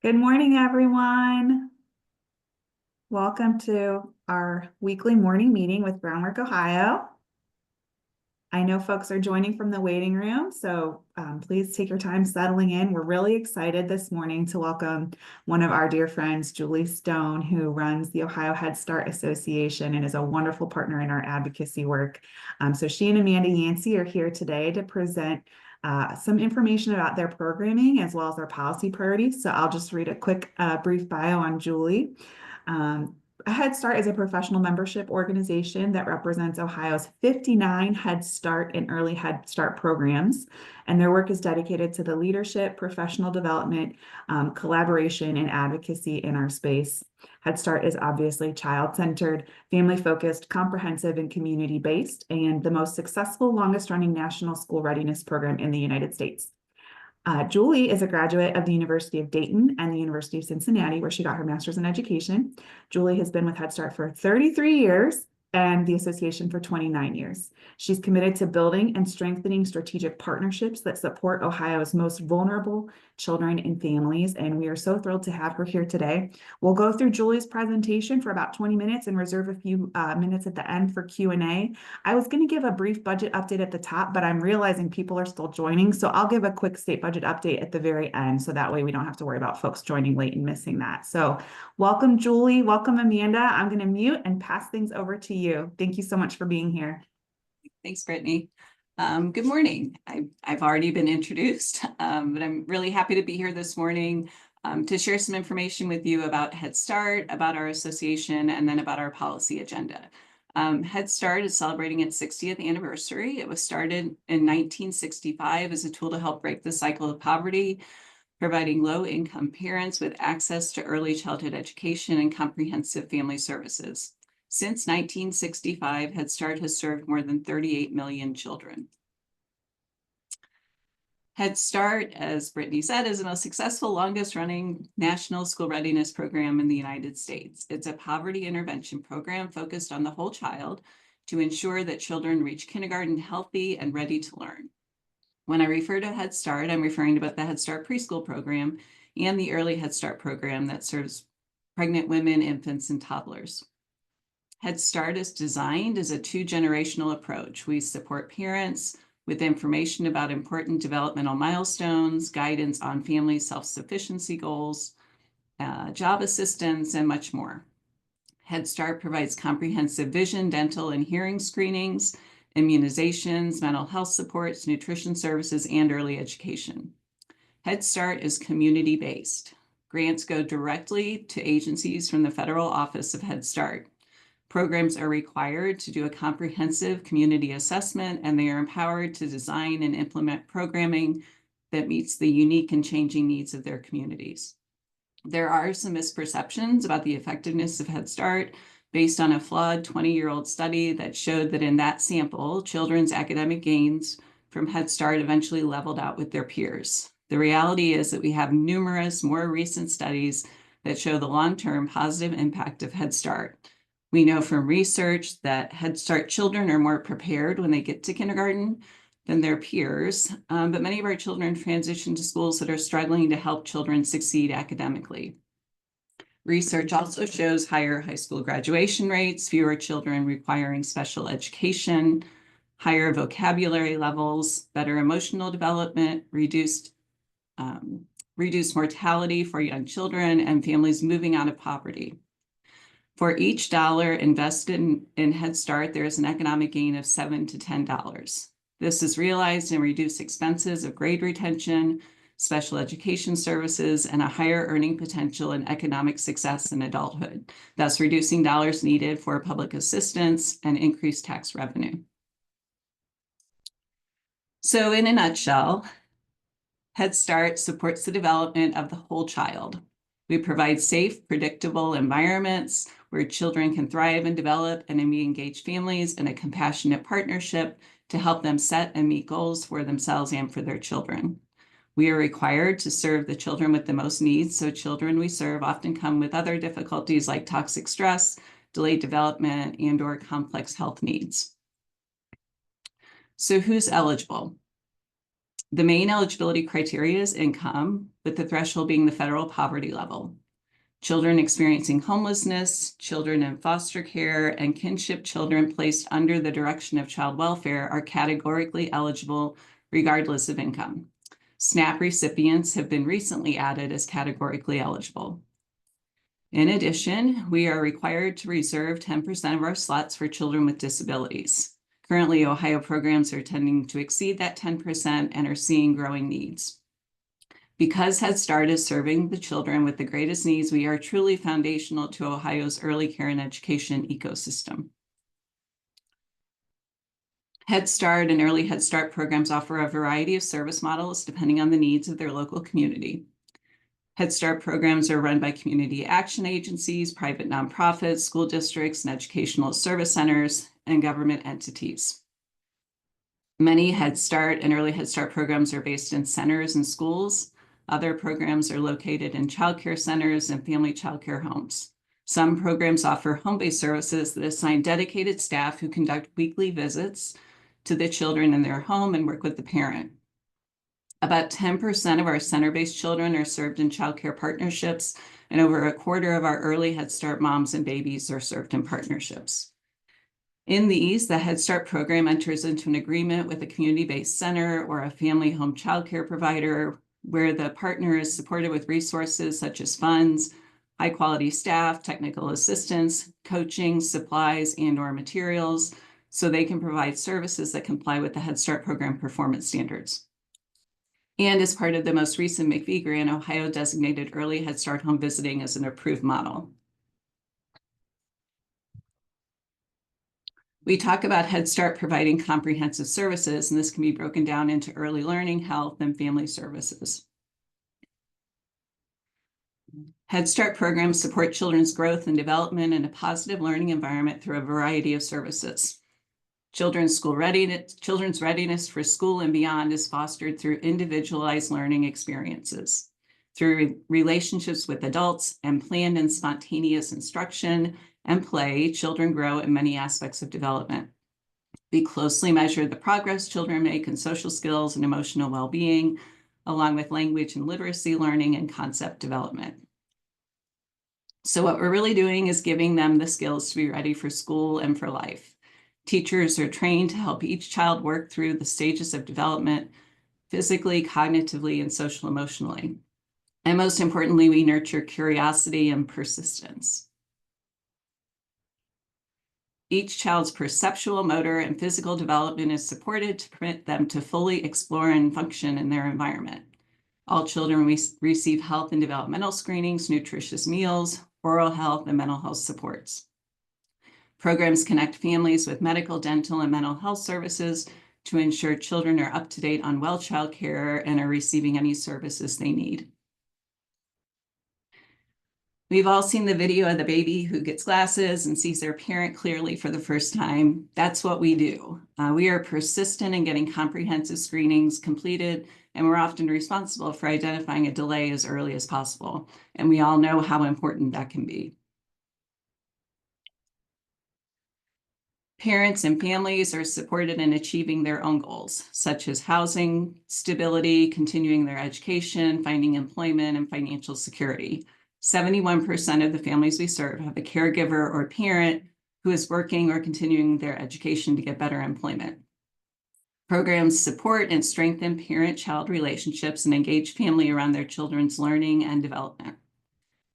Good morning, everyone. Welcome to our weekly morning meeting with Groundwork Ohio. I know folks are joining from the waiting room, so please take your time settling in. We're really excited this morning to welcome one of our dear friends, Julie Stone, who runs the Ohio Head Start Association and is a wonderful partner in our advocacy work. So she and Amanda Yancey are here today to present some information about their programming as well as their policy priorities. So I'll just read a quick brief bio on Julie. Head Start is a professional membership organization that represents Ohio's 59 Head Start and Early Head Start programs, and their work is dedicated to the leadership, professional development, collaboration, and advocacy in our space. Head Start is obviously child-centered, family-focused, comprehensive, and community-based, and the most successful, longest-running national school readiness program in the United States. Julie is a graduate of the University of Dayton and the University of Cincinnati, where she got her master's in education. Julie has been with Head Start for 33 years and the association for 29 years. She's committed to building and strengthening strategic partnerships that support Ohio's most vulnerable children and families, and we are so thrilled to have her here today. We'll go through Julie's presentation for about 20 minutes and reserve a few minutes at the end for Q&A. I was going to give a brief budget update at the top, but I'm realizing people are still joining, so I'll give a quick state budget update at the very end, so that way we don't have to worry about folks joining late and missing that. So welcome, Julie. Welcome, Amanda. I'm going to mute and pass things over to you. Thank you so much for being here. Thanks, Brittany. Good morning. I've already been introduced, but I'm really happy to be here this morning to share some information with you about Head Start, about our association, and then about our policy agenda. Head Start is celebrating its 60th anniversary. It was started in 1965 as a tool to help break the cycle of poverty, providing low-income parents with access to early childhood education and comprehensive family services. Since 1965, Head Start has served more than 38 million children. Head Start, as Brittany said, is the most successful, longest-running national school readiness program in the United States. It's a poverty intervention program focused on the whole child to ensure that children reach kindergarten healthy and ready to learn. When I refer to Head Start, I'm referring to both the Head Start preschool program and the Early Head Start program that serves pregnant women, infants, and toddlers. Head Start is designed as a two-generational approach. We support parents with information about important developmental milestones, guidance on family self-sufficiency goals, job assistance, and much more. Head Start provides comprehensive vision, dental, and hearing screenings, immunizations, mental health supports, nutrition services, and early education. Head Start is community-based. Grants go directly to agencies from the Federal Office of Head Start. Programs are required to do a comprehensive community assessment, and they are empowered to design and implement programming that meets the unique and changing needs of their communities. There are some misperceptions about the effectiveness of Head Start based on a flawed 20-year-old study that showed that in that sample, children's academic gains from Head Start eventually leveled out with their peers. The reality is that we have numerous more recent studies that show the long-term positive impact of Head Start. We know from research that Head Start children are more prepared when they get to kindergarten than their peers, but many of our children transition to schools that are struggling to help children succeed academically. Research also shows higher high school graduation rates, fewer children requiring special education, higher vocabulary levels, better emotional development, reduced mortality for young children, and families moving out of poverty. For each dollar invested in Head Start, there is an economic gain of $7 to $10. This is realized in reduced expenses of grade retention, special education services, and a higher earning potential and economic success in adulthood, thus reducing dollars needed for public assistance and increased tax revenue. So in a nutshell, Head Start supports the development of the whole child. We provide safe, predictable environments where children can thrive and develop, and we engage families in a compassionate partnership to help them set and meet goals for themselves and for their children. We are required to serve the children with the most needs, so children we serve often come with other difficulties like toxic stress, delayed development, and/or complex health needs. So who's eligible? The main eligibility criteria is income, with the threshold being the federal poverty level. Children experiencing homelessness, children in foster care, and kinship children placed under the direction of child welfare are categorically eligible regardless of income. SNAP recipients have been recently added as categorically eligible. In addition, we are required to reserve 10% of our slots for children with disabilities. Currently, Ohio programs are tending to exceed that 10% and are seeing growing needs. Because Head Start is serving the children with the greatest needs, we are truly foundational to Ohio's early care and education ecosystem. Head Start and Early Head Start programs offer a variety of service models depending on the needs of their local community. Head Start programs are run by community action agencies, private nonprofits, school districts, and educational service centers, and government entities. Many Head Start and Early Head Start programs are based in centers and schools. Other programs are located in childcare centers and family childcare homes. Some programs offer home-based services that assign dedicated staff who conduct weekly visits to the children in their home and work with the parent. About 10% of our center-based children are served in childcare partnerships, and over a quarter of our early Head Start moms and babies are served in partnerships. In these, the Head Start program enters into an agreement with a community-based center or a family home childcare provider where the partner is supported with resources such as funds, high-quality staff, technical assistance, coaching, supplies, and/or materials, so they can provide services that comply with the Head Start program performance standards. And as part of the most recent McVie grant, Ohio designated early Head Start home visiting as an approved model. We talk about Head Start providing comprehensive services, and this can be broken down into early learning, health, and family services. Head Start programs support children's growth and development in a positive learning environment through a variety of services. Children's readiness for school and beyond is fostered through individualized learning experiences, through relationships with adults, and planned and spontaneous instruction and play. Children grow in many aspects of development. We closely measure the progress children make in social skills and emotional well-being, along with language and literacy learning and concept development. So what we're really doing is giving them the skills to be ready for school and for life. Teachers are trained to help each child work through the stages of development, physically, cognitively, and social emotionally. And most importantly, we nurture curiosity and persistence. Each child's perceptual, motor, and physical development is supported to permit them to fully explore and function in their environment. All children receive health and developmental screenings, nutritious meals, oral health, and mental health supports. Programs connect families with medical, dental, and mental health services to ensure children are up to date on well child care and are receiving any services they need. We've all seen the video of the baby who gets glasses and sees their parent clearly for the first time. That's what we do. We are persistent in getting comprehensive screenings completed, and we're often responsible for identifying a delay as early as possible. And we all know how important that can be. Parents and families are supported in achieving their own goals, such as housing, stability, continuing their education, finding employment, and financial security. 71% of the families we serve have a caregiver or parent who is working or continuing their education to get better employment. Programs support and strengthen parent-child relationships and engage family around their children's learning and development.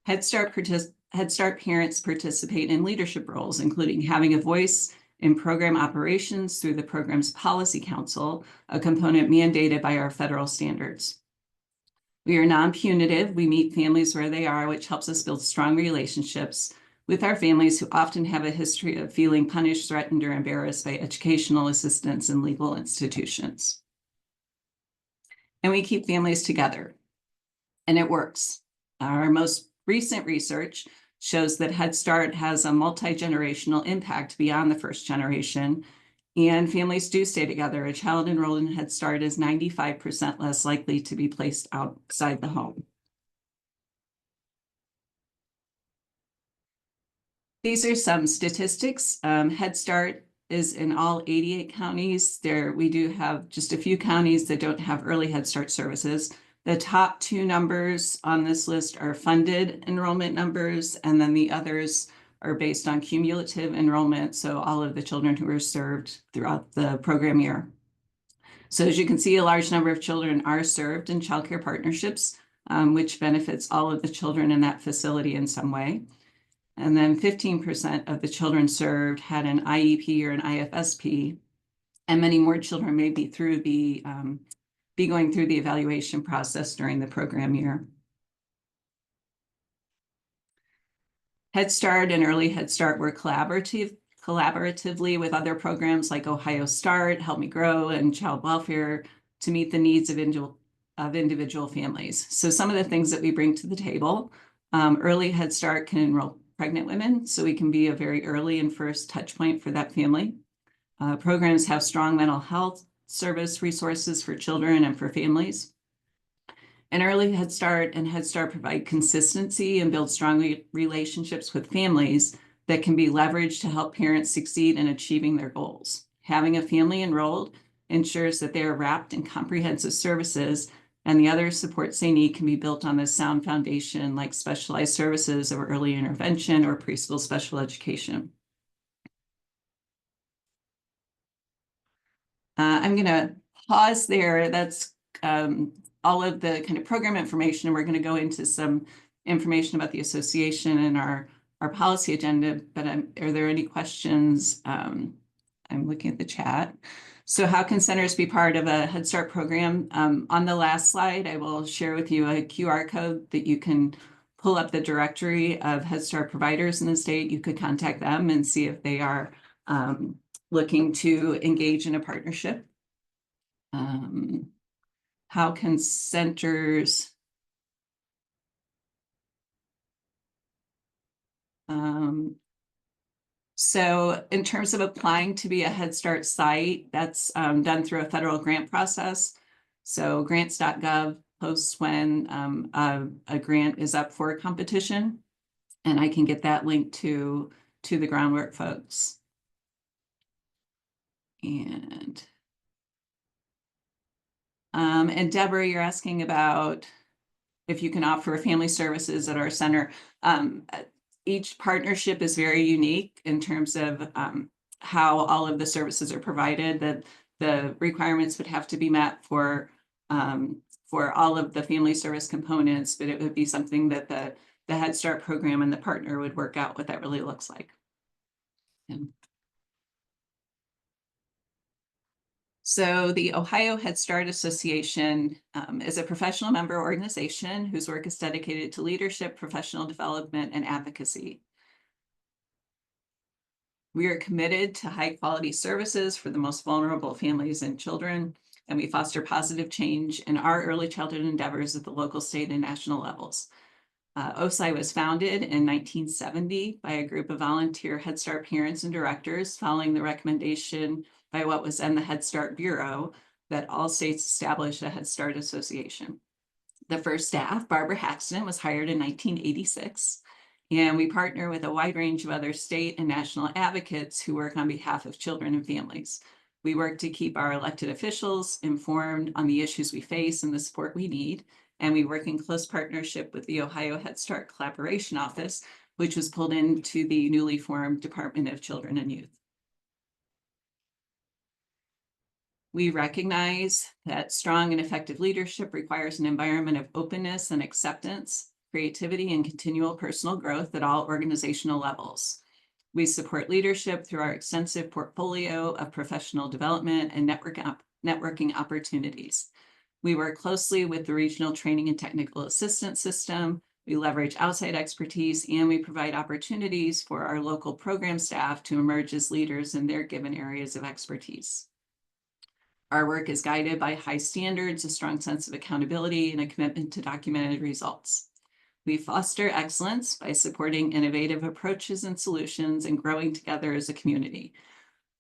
Head Start parents participate in leadership roles, including having a voice in program operations through the program's policy council, a component mandated by our federal standards. We are non-punitive. We meet families where they are, which helps us build strong relationships with our families who often have a history of feeling punished, threatened, or embarrassed by educational assistance and legal institutions. And we keep families together, and it works. Our most recent research shows that Head Start has a multi-generational impact beyond the first generation, and families do stay together. A child enrolled in Head Start is 95% less likely to be placed outside the home. These are some statistics. Head Start is in all 88 counties. We do have just a few counties that don't have early Head Start services. The top two numbers on this list are funded enrollment numbers, and then the others are based on cumulative enrollment, so all of the children who are served throughout the program year. So as you can see, a large number of children are served in childcare partnerships, which benefits all of the children in that facility in some way. And then 15% of the children served had an IEP or an IFSP, and many more children may be going through the evaluation process during the program year. Head Start and Early Head Start work collaboratively with other programs like Ohio Start, Help Me Grow, and Child Welfare to meet the needs of individual families. So some of the things that we bring to the table, Early Head Start can enroll pregnant women, so we can be a very early and first touch point for that family. Programs have strong mental health service resources for children and for families. And Early Head Start and Head Start provide consistency and build strong relationships with families that can be leveraged to help parents succeed in achieving their goals. Having a family enrolled ensures that they are wrapped in comprehensive services, and the other supports they need can be built on this sound foundation, like specialized services or early intervention or preschool special education. I'm going to pause there. That's all of the kind of program information. We're going to go into some information about the association and our policy agenda, but are there any questions? I'm looking at the chat. So how can centers be part of a Head Start program? On the last slide, I will share with you a QR code that you can pull up the directory of Head Start providers in the state. You could contact them and see if they are looking to engage in a partnership. How can centers so in terms of applying to be a Head Start site, that's done through a federal grant process. So grants.gov posts when a grant is up for a competition, and I can get that link to the Groundwork folks. And Deborah, you're asking about if you can offer family services at our center. Each partnership is very unique in terms of how all of the services are provided. That the requirements would have to be met for all of the family service components, but it would be something that the Head Start program and the partner would work out what that really looks like. And so the Ohio Head Start Association is a professional member organization whose work is dedicated to leadership, professional development, and advocacy. We are committed to high quality services for the most vulnerable families and children, and we foster positive change in our early childhood endeavors at the local, state, and national levels. OSI was founded in 1970 by a group of volunteer Head Start parents and directors following the recommendation by what was then the Head Start Bureau that all states establish a Head Start Association. The first staff, Barbara Haxton, was hired in 1986, and we partner with a wide range of other state and national advocates who work on behalf of children and families. We work to keep our elected officials informed on the issues we face and the support we need, and we work in close partnership with the Ohio Head Start Collaboration Office, which was pulled into the newly formed Department of Children and Youth. We recognize that strong and effective leadership requires an environment of openness and acceptance, creativity, and continual personal growth at all organizational levels. We support leadership through our extensive portfolio of professional development and networking opportunities. We work closely with the Regional Training and Technical Assistance System. We leverage outside expertise, and we provide opportunities for our local program staff to emerge as leaders in their given areas of expertise. Our work is guided by high standards, a strong sense of accountability, and a commitment to documented results. We foster excellence by supporting innovative approaches and solutions and growing together as a community.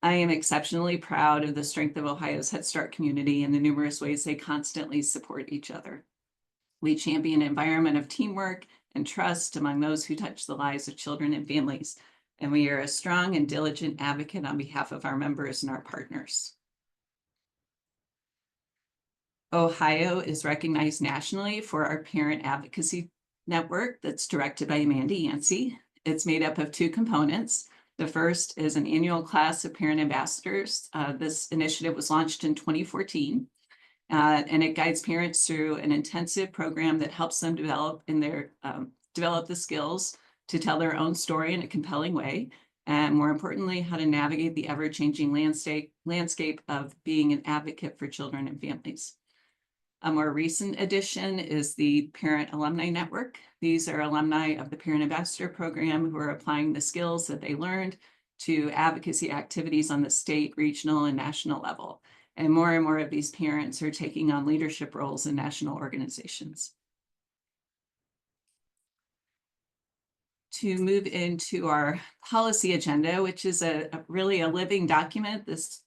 I am exceptionally proud of the strength of Ohio's Head Start community and the numerous ways they constantly support each other. We champion an environment of teamwork and trust among those who touch the lives of children and families. and we are a strong and diligent advocate on behalf of our members and our partners. Ohio is recognized nationally for our parent advocacy network that's directed by Amanda Yancey. It's made up of two components. The first is an annual class of parent ambassadors. This initiative was launched in 2014, and it guides parents through an intensive program that helps them develop the skills to tell their own story in a compelling way, and more importantly, how to navigate the ever-changing landscape of being an advocate for children and families. A more recent addition is the Parent Alumni Network. These are alumni of the Parent Ambassador Program who are applying the skills that they learned to advocacy activities on the state, regional, and national level. And more of these parents are taking on leadership roles in national organizations. To move into our policy agenda, which is really a living document. This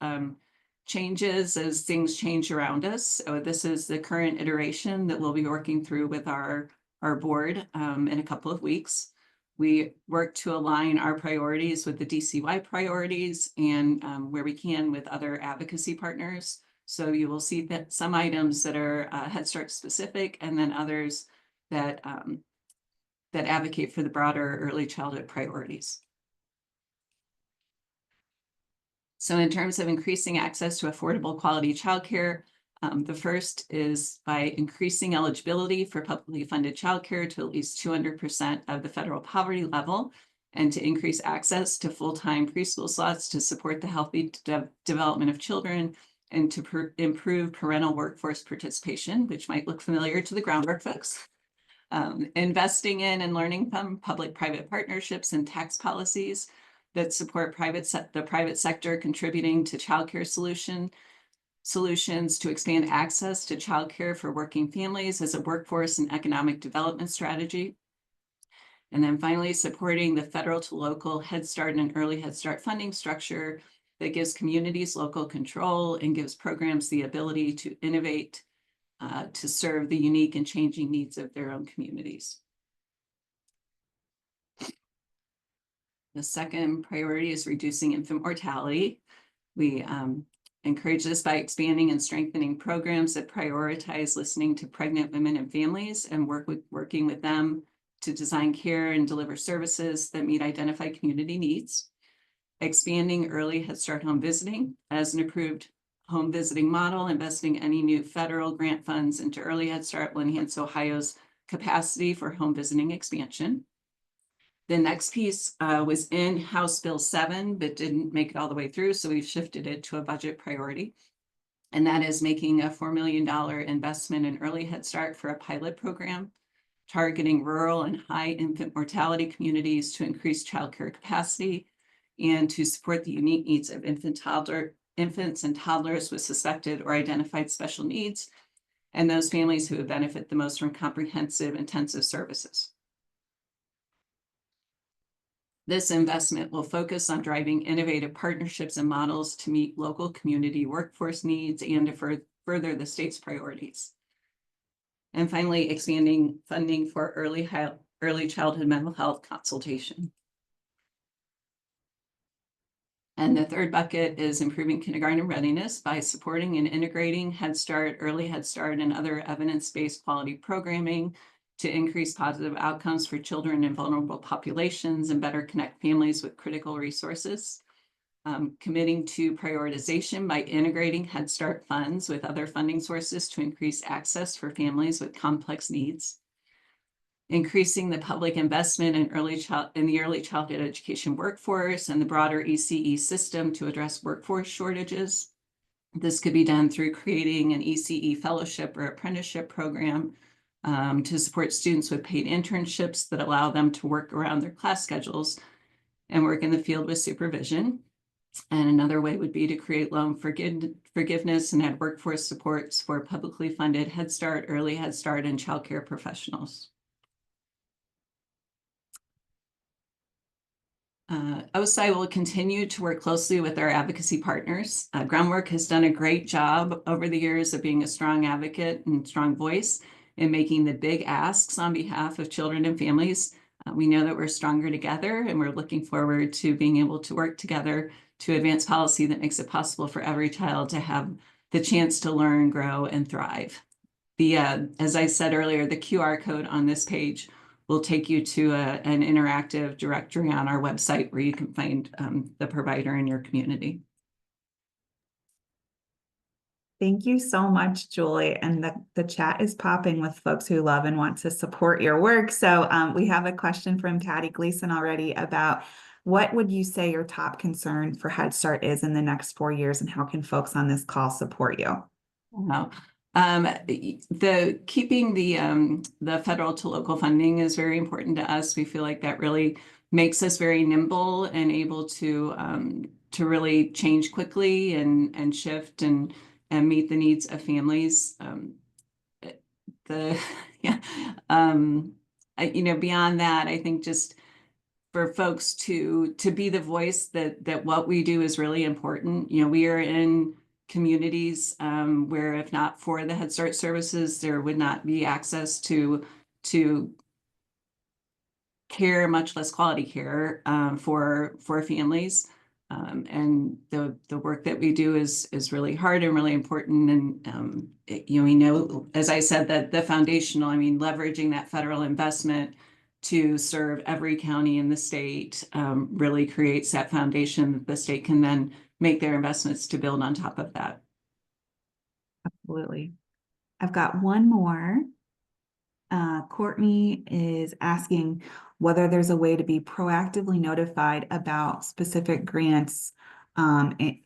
changes as things change around us. So this is the current iteration that we'll be working through with our board in a couple of weeks. We work to align our priorities with the DCY priorities and where we can with other advocacy partners. So you will see that some items that are Head Start specific, and then others that advocate for the broader early childhood priorities. So in terms of increasing access to affordable quality childcare, the first is by increasing eligibility for publicly funded childcare to at least 200% of the federal poverty level, and to increase access to full-time preschool slots to support the healthy development of children, and to improve parental workforce participation, which might look familiar to the Groundwork folks. Investing in and learning from public-private partnerships and tax policies that support the private sector contributing to childcare solutions to expand access to childcare for working families as a workforce and economic development strategy. And then finally, supporting the federal to local Head Start and early Head Start funding structure that gives communities local control and gives programs the ability to innovate to serve the unique and changing needs of their own communities. The second priority is reducing infant mortality. We encourage this by expanding and strengthening programs that prioritize listening to pregnant women and families, and working with them to design care and deliver services that meet identified community needs. Expanding early Head Start home visiting as an approved home visiting model. Investing any new federal grant funds into early Head Start will enhance Ohio's capacity for home visiting expansion. The next piece was in House Bill 7, but didn't make it all the way through, so we've shifted it to a budget priority. And that is making a $4 million investment in early Head Start for a pilot program, targeting rural and high infant mortality communities to increase childcare capacity and to support the unique needs of infants and toddlers with suspected or identified special needs, and those families who would benefit the most from comprehensive intensive services. This investment will focus on driving innovative partnerships and models to meet local community workforce needs and to further the state's priorities. And finally, expanding funding for early childhood mental health consultation. And the third bucket is improving kindergarten readiness by supporting and integrating Head Start, early Head Start, and other evidence-based quality programming to increase positive outcomes for children in vulnerable populations and better connect families with critical resources. Committing to prioritization by integrating Head Start funds with other funding sources to increase access for families with complex needs. Increasing the public investment in the early childhood education workforce and the broader ECE system to address workforce shortages. This could be done through creating an ECE fellowship or apprenticeship program to support students with paid internships that allow them to work around their class schedules and work in the field with supervision. And another way would be to create loan forgiveness and add workforce supports for publicly funded Head Start, early Head Start, and childcare professionals. OSI will continue to work closely with our advocacy partners. Groundwork has done a great job over the years of being a strong advocate and strong voice in making the big asks on behalf of children and families We know that we're stronger together, and we're looking forward to being able to work together to advance policy that makes it possible for every child to have the chance to learn, grow, and thrive. As I said earlier, the QR code on this page will take you to an interactive directory on our website where you can find the provider in your community. Thank you so much, Julie. And the chat is popping with folks who love and want to support your work. So we have a question from Patty Gleason already about what would you say your top concern for Head Start is in the next 4 years, and how can folks on this call support you? Wow. Keeping the federal to local funding is very important to us. We feel like that really makes us very nimble and able to really change quickly and shift and meet the needs of families. Yeah, beyond that, I think just for folks to be the voice that what we do is really important. We are in communities where if not for the Head Start services, there would not be access to care, much less quality care for families. And the work that we do is really hard and really important. And we know, as I said, that the foundational, leveraging that federal investment to serve every county in the state really creates that foundation that the state can then make their investments to build on top of that. Absolutely. I've got one more. Courtney is asking whether there's a way to be proactively notified about specific grants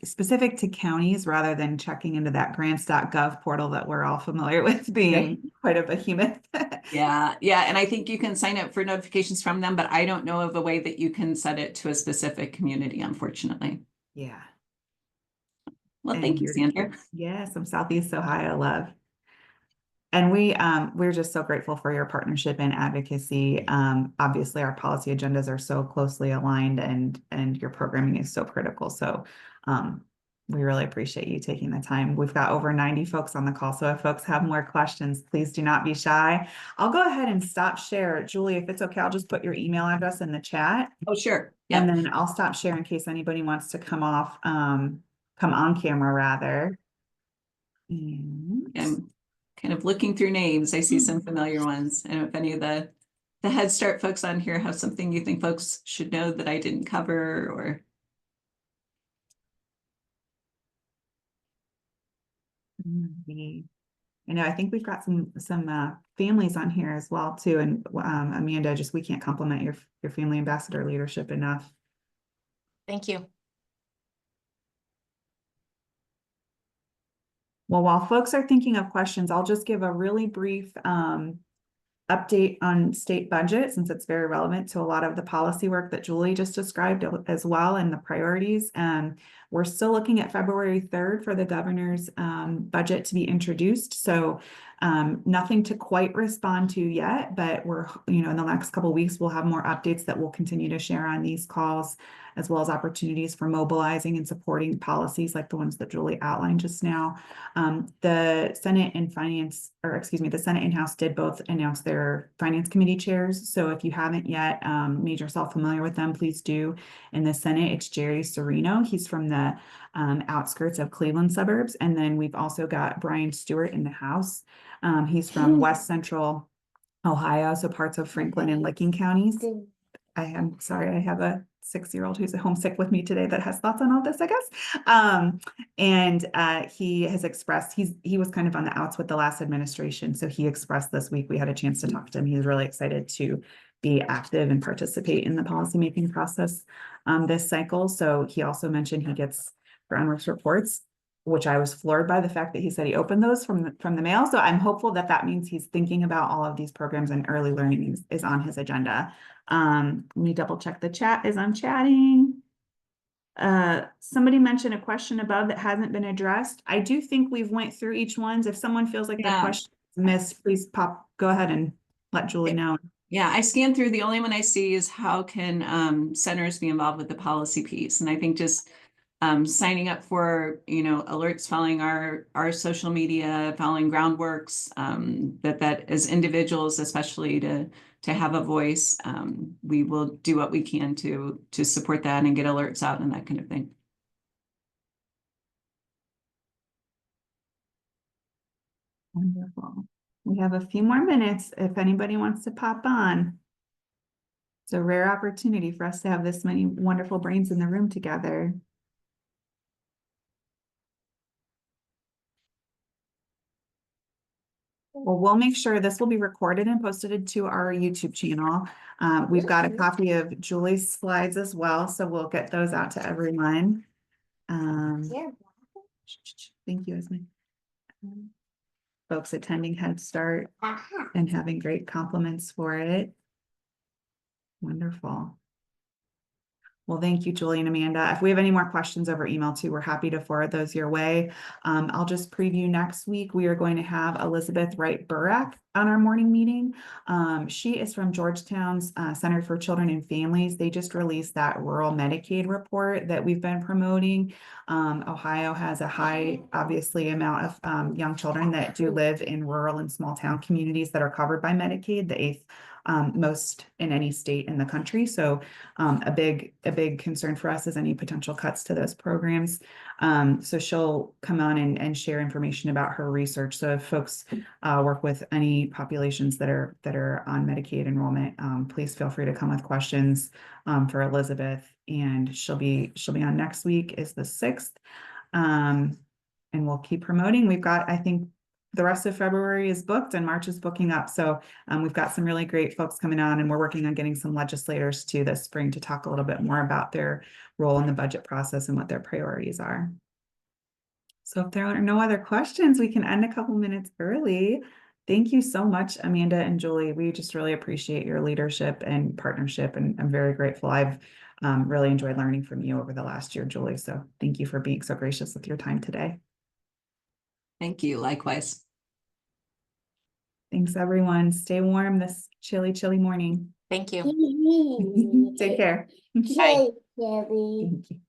specific to counties rather than checking into that grants.gov portal that we're all familiar with being quite a behemoth. Yeah. And I think you can sign up for notifications from them, but I don't know of a way that you can set it to a specific community, unfortunately. Yeah. Well, thank you, Sandra. Yes, I'm Southeast Ohio love. And we're just so grateful for your partnership and advocacy. Obviously, our policy agendas are so closely aligned, and your programming is so critical. So we really appreciate you taking the time. We've got over 90 folks on the call, so if folks have more questions, please do not be shy. I'll go ahead and stop share. Julie, if it's okay, I'll just put your email address in the chat. Oh, sure. Yeah. And then I'll stop share in case anybody wants to come on camera rather. And kind of looking through names, I see some familiar ones. And if any of the Head Start folks on here have something you think folks should know that I didn't cover, or I think we've got some families on here as well too. And Amanda, we can't compliment your family ambassador leadership enough. Thank you. Well, while folks are thinking of questions, I'll just give a really brief update on state budget, since it's very relevant to a lot of the policy work that Julie just described as well, and the priorities. We're still looking at February 3rd for the governor's budget to be introduced. So nothing to quite respond to yet, but we're, in the next couple of weeks, we'll have more updates that we'll continue to share on these calls, as well as opportunities for mobilizing and supporting policies like the ones that Julie outlined just now. The Senate and the Senate and House did both announce their finance committee chairs. So if you haven't yet made yourself familiar with them, please do. In the Senate, it's Jerry Serino. He's from the outskirts of Cleveland suburbs. And then we've also got Brian Stewart in the House. He's from West Central Ohio, so parts of Franklin and Licking counties. I am sorry, I have a 6-year-old who's homesick with me today that has thoughts on all this, I guess. He has expressed, he was kind of on the outs with the last administration. So he expressed this week, we had a chance to talk to him. He's really excited to be active and participate in the policymaking process this cycle. So he also mentioned he gets Groundwork's reports, which I was floored by the fact that he said he opened those from the mail. So I'm hopeful that means he's thinking about all of these programs, and early learning is on his agenda. Let me double check the chat as I'm chatting. Somebody mentioned a question above that hasn't been addressed. I do think we've went through each one. If someone feels like the question is missed, please go ahead and let Julie know. Yeah, I scanned through. The only one I see is how can centers be involved with the policy piece. And I think just signing up for, alerts, following our social media, following Groundworks, that as individuals, especially to to have a voice, we will do what we can to support that and get alerts out and that kind of thing. Wonderful. We have a few more minutes if anybody wants to pop on. It's a rare opportunity for us to have this many wonderful brains in the room together. Well, we'll make sure this will be recorded and posted to our YouTube channel. We've got a copy of Julie's slides as well, so we'll get those out to everyone. Thank you, Esme. Folks attending Head Start and having great compliments for it. Wonderful. Well, thank you, Julie and Amanda. If we have any more questions over email too, we're happy to forward those your way. I'll just preview next week. We are going to have Elizabeth Wright Burak on our morning meeting. She is from Georgetown's Center for Children and Families. They just released that rural Medicaid report that we've been promoting. Ohio has a high, obviously, amount of young children that do live in rural and small town communities that are covered by Medicaid, the 8th most in any state in the country. So a big concern for us is any potential cuts to those programs. So she'll come on and share information about her research. So if folks work with any populations that are on Medicaid enrollment, please feel free to come with questions for Elizabeth. And she'll be on next week is the 6th. And we'll keep promoting. We've got, I think, the rest of February is booked and March is booking up. So we've got some really great folks coming on, and we're working on getting some legislators to this spring to talk a little bit more about their role in the budget process and what their priorities are. So if there are no other questions, we can end a couple minutes early. Thank you so much, Amanda and Julie. We just really appreciate your leadership and partnership, and I'm very grateful. I've really enjoyed learning from you over the last year, Julie. So thank you for being so gracious with your time today. Thank you. Likewise. Thanks, everyone. Stay warm this chilly, chilly morning. Thank you. Take care. Bye. Thank you.